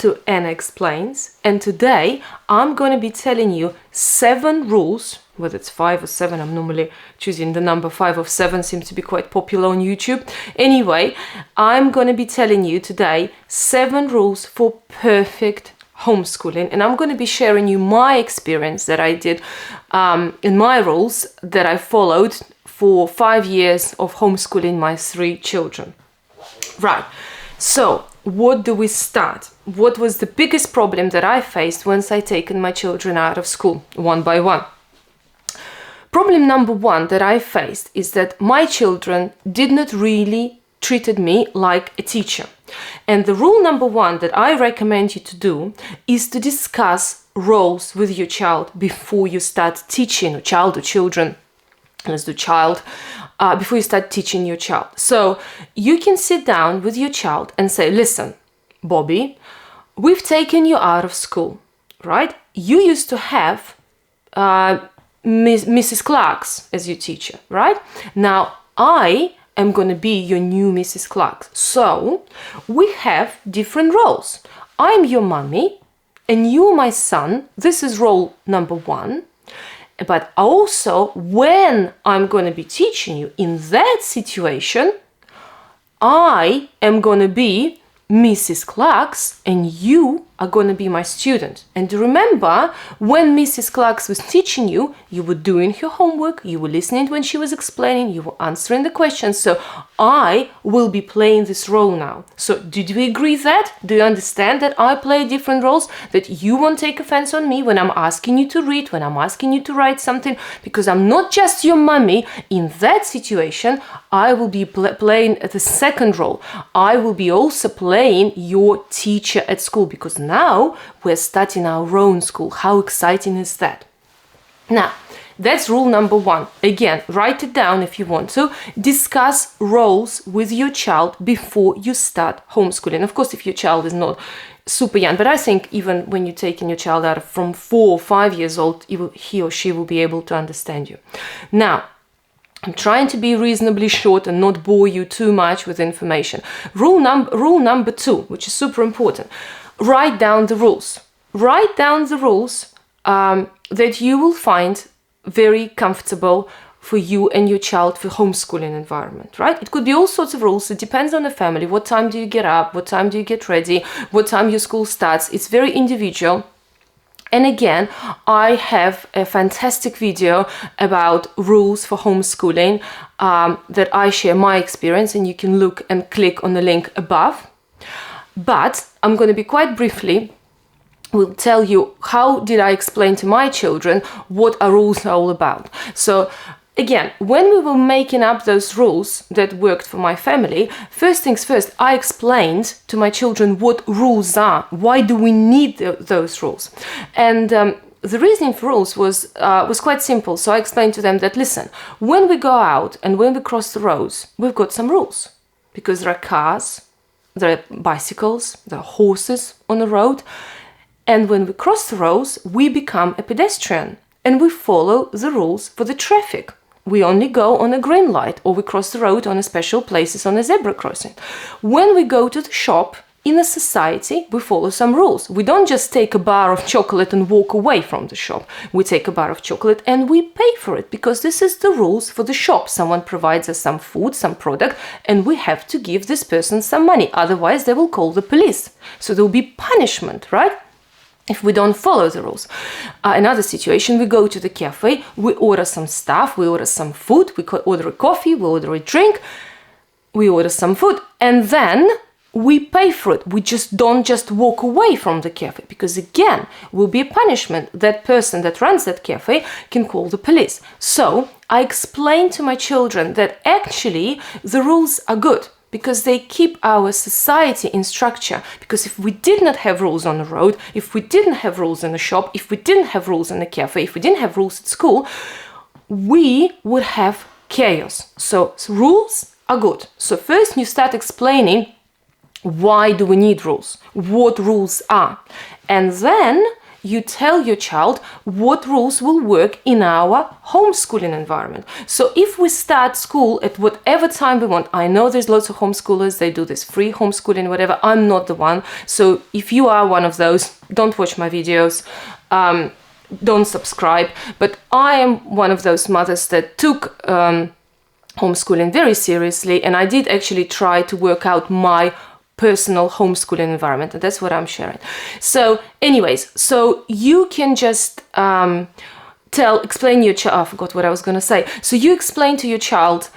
to Anna Explains, and today I'm going to be telling you 7 rules, whether it's 5 or 7, I'm normally choosing the number 5 or 7, seems to be quite popular on YouTube. Anyway, I'm going to be telling you today 7 rules for perfect homeschooling, and I'm going to be sharing you my experience that I did in my rules that I followed for 5 years of homeschooling my 3 children. Right, so what do we start? What was the biggest problem that I faced once I taken my children out of school, one by one? Problem number 1 that I faced is that my children did not really treated me like a teacher. And the rule number 1 that I recommend you to do is to discuss roles with your child before you start teaching your child or children. Let's do child. Before you start teaching your child. So you can sit down with your child and say, listen, Bobby, we've taken you out of school, right? You used to have Mrs. Clarks as your teacher, right? Now I am going to be your new Mrs. Clarks. So we have different roles. I'm your mommy and you my son. This is role number 1. But also, when I'm going to be teaching you in that situation, I am going to be Mrs. Clarks and you are going to be my student. And remember, when Mrs. Clarks was teaching you, you were doing her homework, you were listening when she was explaining, you were answering the questions. So I will be playing this role now. So did we agree that? Do you understand that I play different roles? That you won't take offense on me when I'm asking you to read, when I'm asking you to write something? Because I'm not just your mommy. In that situation, I will be playing the second role. I will be also playing your teacher at school, because now we're starting our own school. How exciting is that? Now, that's rule number 1. Again, write it down if you want to. Discuss roles with your child before you start homeschooling. Of course, if your child is not super young, but I think even when you're taking your child out from 4 or 5 years old, he or she will be able to understand you. Now, I'm trying to be reasonably short and not bore you too much with information. Rule number 2, which is super important. Write down the rules. Write down the rules that you will find very comfortable for you and your child for homeschooling environment, right? It could be all sorts of rules. It depends on the family. What time do you get up? What time do you get ready? What time your school starts? It's very individual. And again, I have a fantastic video about rules for homeschooling that I share my experience, and you can look and click on the link above. But I'm going to be quite briefly will tell you how did I explain to my children what our rules are all about. So again, when we were making up those rules that worked for my family, first things first, I explained to my children what rules are. Why do we need those rules? And the reasoning for rules was quite simple. So I explained to them that, listen, when we go out and when we cross the roads, we've got some rules. Because there are cars, there are bicycles, there are horses on the road. And when we cross the roads, we become a pedestrian and we follow the rules for the traffic. We only go on a green light, or we cross the road on a special places on a zebra crossing. When we go to the shop in a society, we follow some rules. We don't just take a bar of chocolate and walk away from the shop. We take a bar of chocolate and we pay for it, because this is the rules for the shop. Someone provides us some food, some product, and we have to give this person some money. Otherwise, they will call the police. So there will be punishment, right? If we don't follow the rules. Another situation, we go to the cafe, we order some stuff, we order some food, we order a coffee, we order a drink, we order some food, and then we pay for it. We don't just walk away from the cafe, because again, will be a punishment. That person that runs that cafe can call the police. So I explained to my children that actually the rules are good, because they keep our society in structure. Because if we did not have rules on the road, if we didn't have rules in the shop, if we didn't have rules in the cafe, if we didn't have rules at school, we would have chaos. So rules are good. So first you start explaining why do we need rules, what rules are. And then you tell your child what rules will work in our homeschooling environment. So if we start school at whatever time we want, I know there's lots of homeschoolers, they do this free homeschooling, whatever. I'm not the one. So if you are one of those, don't watch my videos. Don't subscribe. But I am one of those mothers that took homeschooling very seriously, and I did actually try to work out my personal homeschooling environment, and that's what I'm sharing. So anyways, so you can just explain your child, I forgot what I was going to say. So you explain to your child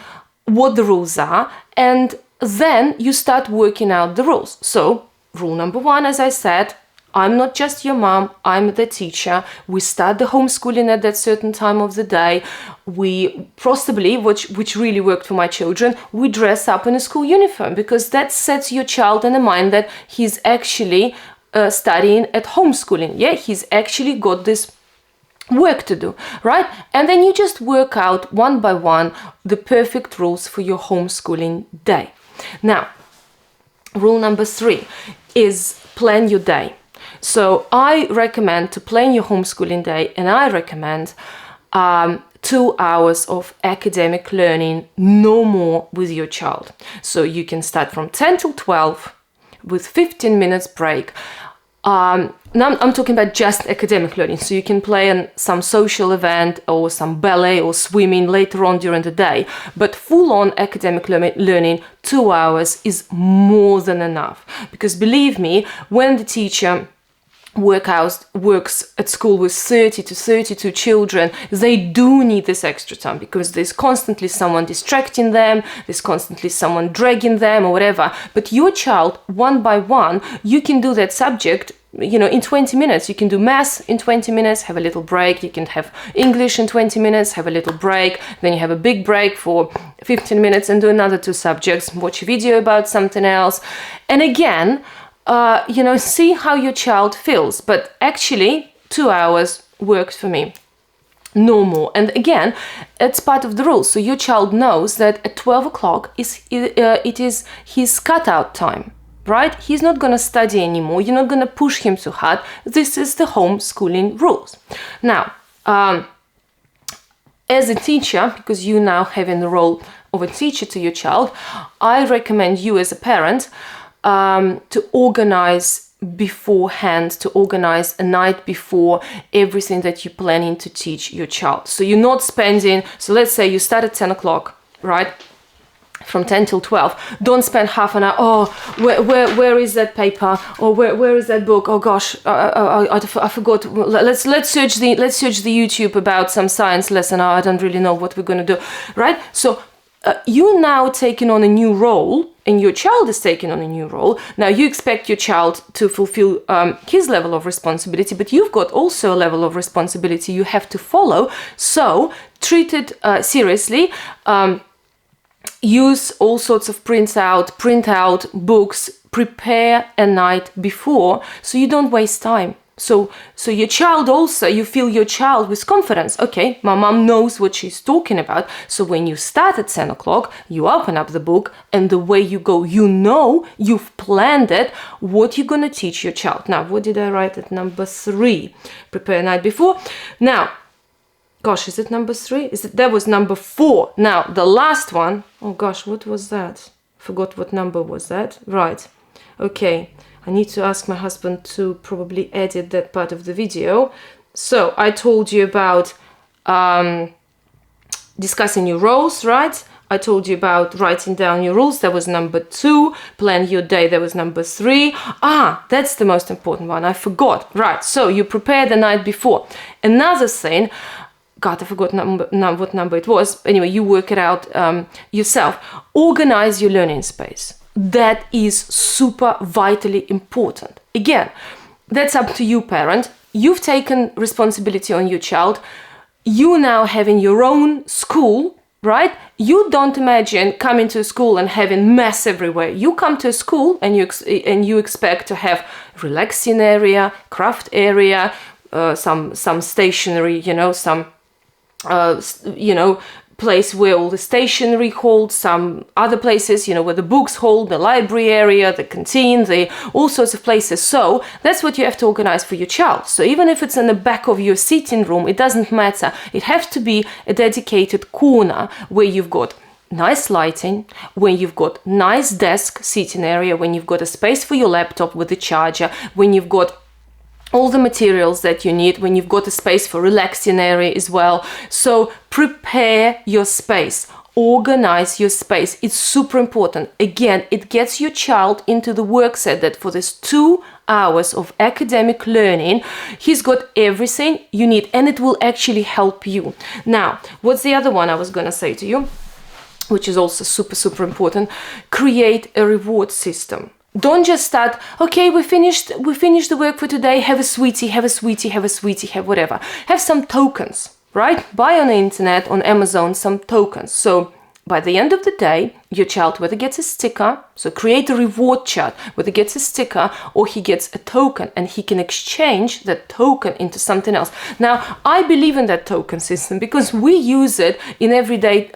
what the rules are, and then you start working out the rules. So rule number 1, as I said, I'm not just your mom, I'm the teacher. We start the homeschooling at that certain time of the day. We possibly, which really worked for my children, we dress up in a school uniform, because that sets your child in the mind that he's actually studying at homeschooling. Yeah, he's actually got this work to do, right? And then you just work out one by one the perfect rules for your homeschooling day. Now, rule number 3 is plan your day. So I recommend to plan your homeschooling day, and I recommend 2 hours of academic learning, no more, with your child. So you can start from 10 till 12 with 15 minutes break. Now I'm talking about just academic learning, so you can plan some social event or some ballet or swimming later on during the day, but full-on academic learning, 2 hours is more than enough. Because believe me, when the teacher works at school with 30 to 32 children, they do need this extra time, because there's constantly someone distracting them, there's constantly someone dragging them or whatever. But your child, one by one, you can do that subject, you know, in 20 minutes. You can do math in 20 minutes, have a little break. You can have English in 20 minutes, have a little break. Then you have a big break for 15 minutes and do another 2 subjects, watch a video about something else. And again, see how your child feels. But actually, 2 hours worked for me, no more. And again, it's part of the rules. So your child knows that at 12 o'clock it is his cutout time, right? He's not going to study anymore. You're not going to push him too hard. This is the homeschooling rules. Now, as a teacher, because you now having the role of a teacher to your child, I recommend you as a parent to organize beforehand, to organize a night before everything that you're planning to teach your child. So you're not spending, so let's say you start at 10 o'clock, right? From 10 till 12. Don't spend half an hour, oh, where is that paper? Or where is that book? Oh gosh, I forgot. Let's search the YouTube about some science lesson. Oh, I don't really know what we're going to do, right? So you're now taking on a new role, and your child is taking on a new role. Now you expect your child to fulfill his level of responsibility, but you've got also a level of responsibility you have to follow. So treat it seriously. Use all sorts of print out books, prepare a night before, so you don't waste time. So your child also, you feel your child with confidence. Okay, my mom knows what she's talking about. So when you start at 10 o'clock, you open up the book, and the way you go, you know, you've planned it, what you're going to teach your child. Now, what did I write at number 3? Prepare a night before. Now, gosh, is it number 3? That was number 4. Now, the last one, oh gosh, what was that? Forgot what number was that. Right. Okay. I need to ask my husband to probably edit that part of the video. So I told you about discussing your roles, right? I told you about writing down your rules. That was number 2. Plan your day. That was number 3. That's the most important one. I forgot. Right. So you prepare the night before. Another thing, God, I forgot what number it was. Anyway, you work it out yourself. Organize your learning space. That is super vitally important. Again, that's up to you, parent. You've taken responsibility on your child. You now having your own school, right? You don't imagine coming to a school and having mess everywhere. You come to a school and you expect to have relaxing area, craft area, some stationery, some place where all the stationery holds, some other places, you know, where the books hold, the library area, the canteen, all sorts of places. So that's what you have to organize for your child. So even if it's in the back of your sitting room, it doesn't matter. It has to be a dedicated corner where you've got nice lighting, when you've got nice desk seating area, when you've got a space for your laptop with the charger, when you've got all the materials that you need, when you've got a space for relaxing area as well. So prepare your space, organize your space. It's super important. Again, it gets your child into the work set that for this 2 hours of academic learning, he's got everything you need, and it will actually help you. Now, what's the other one I was going to say to you, which is also super, super important? Create a reward system. Don't just start, okay, we finished the work for today, have a sweetie, have a sweetie, have a sweetie, have whatever. Have some tokens, right? Buy on the internet, on Amazon, some tokens. So by the end of the day, your child whether gets a sticker, so create a reward chart, whether gets a sticker or he gets a token, and he can exchange that token into something else. Now, I believe in that token system because we use it in everyday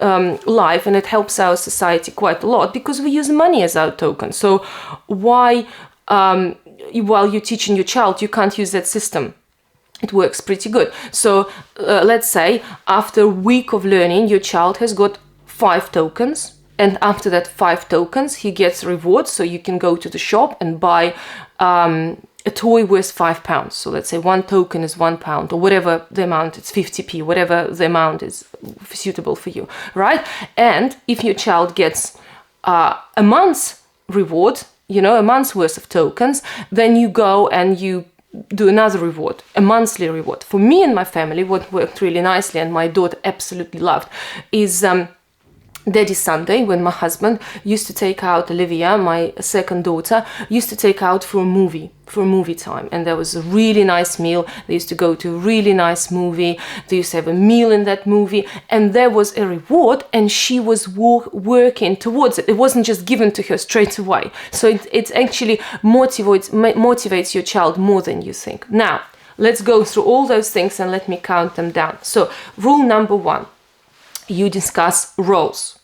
life, and it helps our society quite a lot because we use money as our token. So why, while you're teaching your child, you can't use that system? It works pretty good. So let's say after a week of learning, your child has got 5 tokens, and after that 5 tokens he gets rewards. So you can go to the shop and buy a toy worth £5. So let's say 1 token is £1, or whatever the amount, it's 50p, whatever the amount is suitable for you, right? And if your child gets a month's reward, you know, a month's worth of tokens, then you go and you do another reward, a monthly reward. For me and my family, what worked really nicely and my daughter absolutely loved is Daddy Sunday, when my husband used to take out Olivia, my second daughter, used to take out for a movie time. And there was a really nice meal. They used to go to a really nice movie. They used to have a meal in that movie, and there was a reward, and she was working towards it. It wasn't just given to her straight away. So it actually motivates your child more than you think. Now, let's go through all those things and let me count them down. So rule number 1, you discuss roles.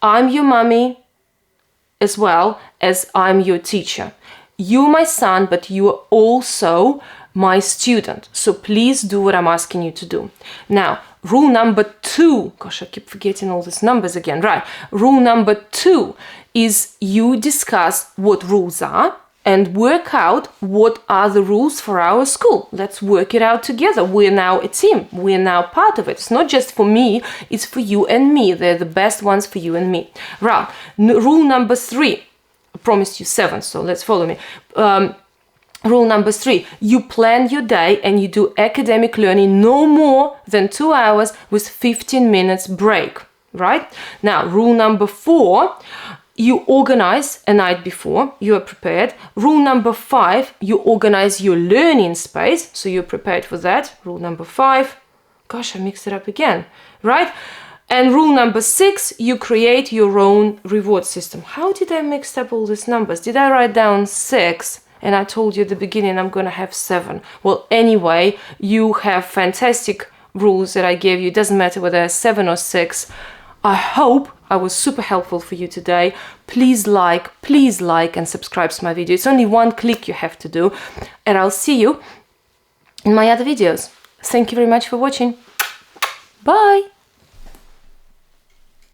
I'm your mommy as well as I'm your teacher. You're my son, but you are also my student. So please do what I'm asking you to do. Now, rule number 2, gosh, I keep forgetting all these numbers again, right? Rule number 2 is you discuss what rules are and work out what are the rules for our school. Let's work it out together. We're now a team. We're now part of it. It's not just for me, it's for you and me. They're the best ones for you and me. Right. Rule number 3. I promised you 7, so let's follow me. Rule number 3, you plan your day and you do academic learning no more than 2 hours with 15 minutes break, right? Now, rule number 4, you organize a night before, you are prepared. Rule number 5, you organize your learning space, so you're prepared for that. Rule number 5, gosh, I mixed it up again, right? And rule number 6, you create your own reward system. How did I mix up all these numbers? Did I write down 6? And I told you at the beginning I'm going to have 7. Well, anyway, you have fantastic rules that I gave you. It doesn't matter whether it's 7 or 6. I hope I was super helpful for you today. Please like and subscribe to my video. It's only 1 click you have to do. And I'll see you in my other videos. Thank you very much for watching. Bye!